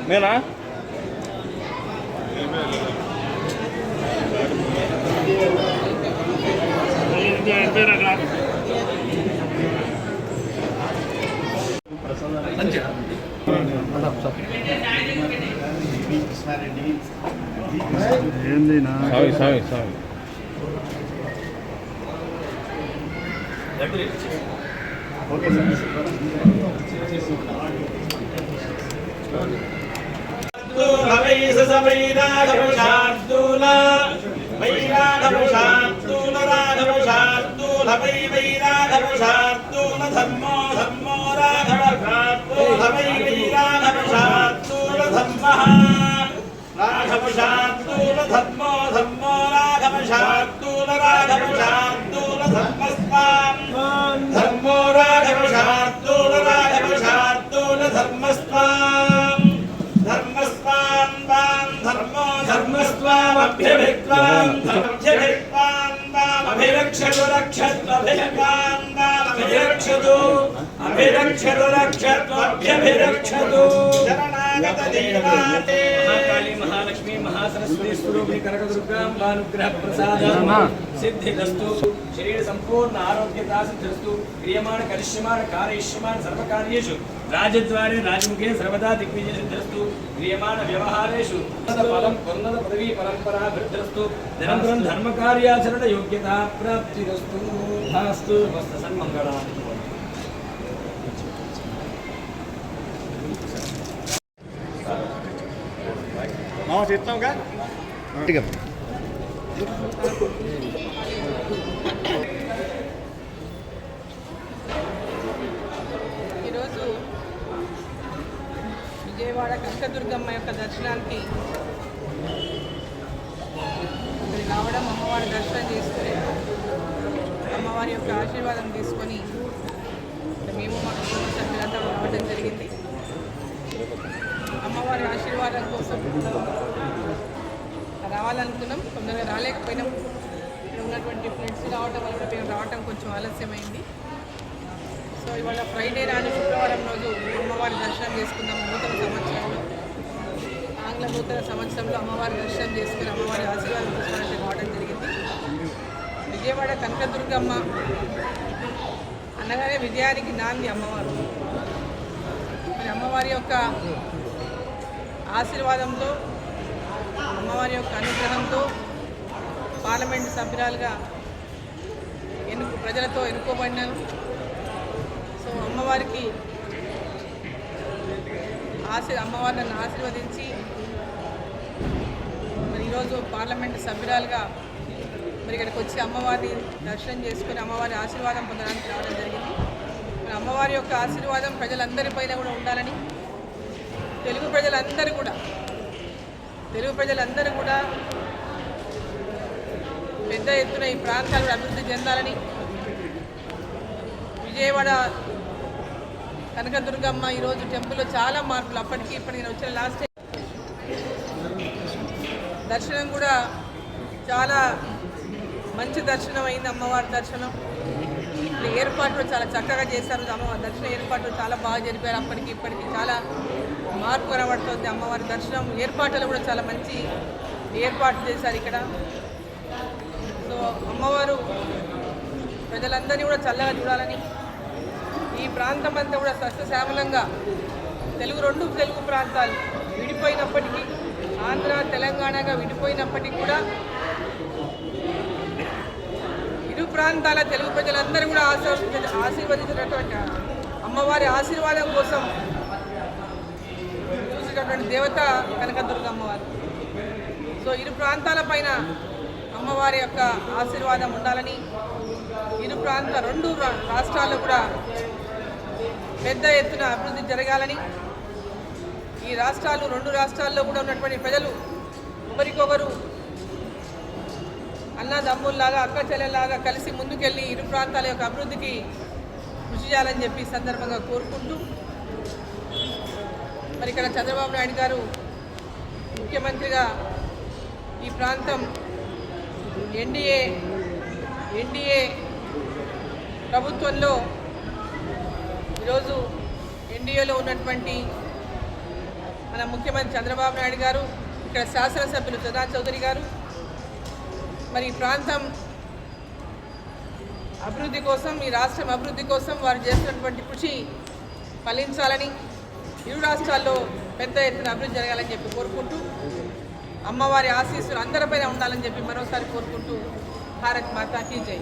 నేనా ఏందినా సావి సావి సావి ఓకే अभिरक्षतु रक्षत्वभिरक्षतु अभिरक्षतु रक्षत्वभ्यभिरक्षतु शरणागत दीनाते महाकाली महालक्ष्मी महासरस्वती स्वरूपिणी कनकदुर्गां अनुग्रह प्रसादं सिद्धिरस्तु शरीर संपूर्ण आरोग्यता सिद्धिरस्तु क्रियमाण करिष्यमाण कार्यष्यमाण सर्वकार्येषु राजद्वारे राजमुखे सर्वदा दिग्विजय सिद्धिरस्तु क्रियमाण व्यवहारेषु पदं पुनः पदवी परंपरा वृद्धिरस्तु निरंतरं धर्म कार्याचरण योग्यता प्राप्तिरस्तु अस्तु मस्त सन्मंगलम् మామ చేస్తాంగా ఈరోజు విజయవాడ కనకదుర్గమ్మ యొక్క దర్శనానికి రావడం, అమ్మవారి దర్శనం చేసుకుని అమ్మవారి యొక్క ఆశీర్వాదం తీసుకొని మేము మా కుటుంబ సభ్యులంతా రావడం జరిగింది. అమ్మవారి ఆశీర్వాదం కోసం రావాలనుకున్నాం, తొందరగా రాలేకపోయినాం. ఇక్కడ ఉన్నటువంటి ఫ్రెండ్స్ రావడం వల్ల మేము రావడం కొంచెం ఆలస్యమైంది. సో ఇవాళ ఫ్రైడే రాని శుక్రవారం రోజు అమ్మవారి దర్శనం చేసుకుందాం. నూతన సంవత్సరంలో, ఆంగ్ల నూతన సంవత్సరంలో అమ్మవారి దర్శనం చేసుకుని అమ్మవారి ఆశీర్వాదం తీసుకోవడానికి రావడం జరిగింది. విజయవాడ కనకదుర్గమ్మ అనగానే విజయానికి నాంది అమ్మవారు. మరి అమ్మవారి యొక్క ఆశీర్వాదంతో, అమ్మవారి యొక్క అనుగ్రహంతో పార్లమెంటు సభ్యురాలుగా ప్రజలతో ఎన్నుకోబడినాను. సో అమ్మవారికి అమ్మవారిని ఆశీర్వదించి మరి ఈరోజు పార్లమెంటు సభ్యురాలుగా మరి ఇక్కడికి వచ్చి అమ్మవారిని దర్శనం చేసుకుని అమ్మవారి ఆశీర్వాదం పొందడానికి రావడం జరిగింది. మరి అమ్మవారి యొక్క ఆశీర్వాదం ప్రజలందరిపైన కూడా ఉండాలని, తెలుగు ప్రజలందరూ కూడా పెద్ద ఎత్తున ఈ ప్రాంతాలు అభివృద్ధి చెందాలని, విజయవాడ కనకదుర్గమ్మ ఈరోజు టెంపుల్లో చాలా మార్పులు, అప్పటికి ఇప్పటికి నేను వచ్చిన లాస్ట్ దర్శనం కూడా చాలా మంచి దర్శనం అయింది. అమ్మవారి దర్శనం ఇక్కడ ఏర్పాట్లు చాలా చక్కగా చేశారు. అమ్మవారి దర్శన ఏర్పాట్లు చాలా బాగా జరిపారు. అప్పటికి ఇప్పటికి చాలా మార్పు కనబడుతుంది. అమ్మవారి దర్శనం ఏర్పాట్లు కూడా చాలా మంచి ఏర్పాట్లు చేశారు ఇక్కడ. సో అమ్మవారు ప్రజలందరినీ కూడా చల్లగా చూడాలని, ఈ ప్రాంతం అంతా కూడా సస్యశ్యామలంగా రెండు తెలుగు ప్రాంతాలు విడిపోయినప్పటికీ, ఆంధ్ర తెలంగాణగా విడిపోయినప్పటికీ కూడా ఇరు ప్రాంతాల తెలుగు ప్రజలందరూ కూడా ఆశీర్వదించినటువంటి అమ్మవారి ఆశీర్వాదం కోసం చూసినటువంటి దేవత కనకదుర్గ అమ్మవారు. సో ఇరు ప్రాంతాల పైన అమ్మవారి యొక్క ఆశీర్వాదం ఉండాలని, రెండు రాష్ట్రాల్లో కూడా పెద్ద ఎత్తున అభివృద్ధి జరగాలని, ఈ రెండు రాష్ట్రాల్లో కూడా ఉన్నటువంటి ప్రజలు ఒకరికొకరు అన్నదమ్ముల్లాగా అక్క చెల్లెల్లాగా కలిసి ముందుకెళ్ళి ఇరు ప్రాంతాల యొక్క అభివృద్ధికి కృషి చేయాలని చెప్పి సందర్భంగా కోరుకుంటూ, మరి ఇక్కడ చంద్రబాబు నాయుడు గారు ముఖ్యమంత్రిగా ఈ ప్రాంతం ఎన్డీఏ ప్రభుత్వంలో ఈరోజు ఎన్డీఏలో ఉన్నటువంటి మన ముఖ్యమంత్రి చంద్రబాబు నాయుడు గారు, ఇక్కడ శాసనసభ్యులు జగన్ చౌదరి గారు మరి ఈ ప్రాంతం అభివృద్ధి కోసం, ఈ రాష్ట్రం అభివృద్ధి కోసం వారు చేస్తున్నటువంటి కృషి ఫలించాలని, ఇరు రాష్ట్రాల్లో పెద్ద ఎత్తున అభివృద్ధి జరగాలని చెప్పి కోరుకుంటూ, అమ్మవారి ఆశీస్సులు అందరిపైన ఉండాలని చెప్పి మరోసారి కోరుకుంటూ భారత్ మాతా కీ జై.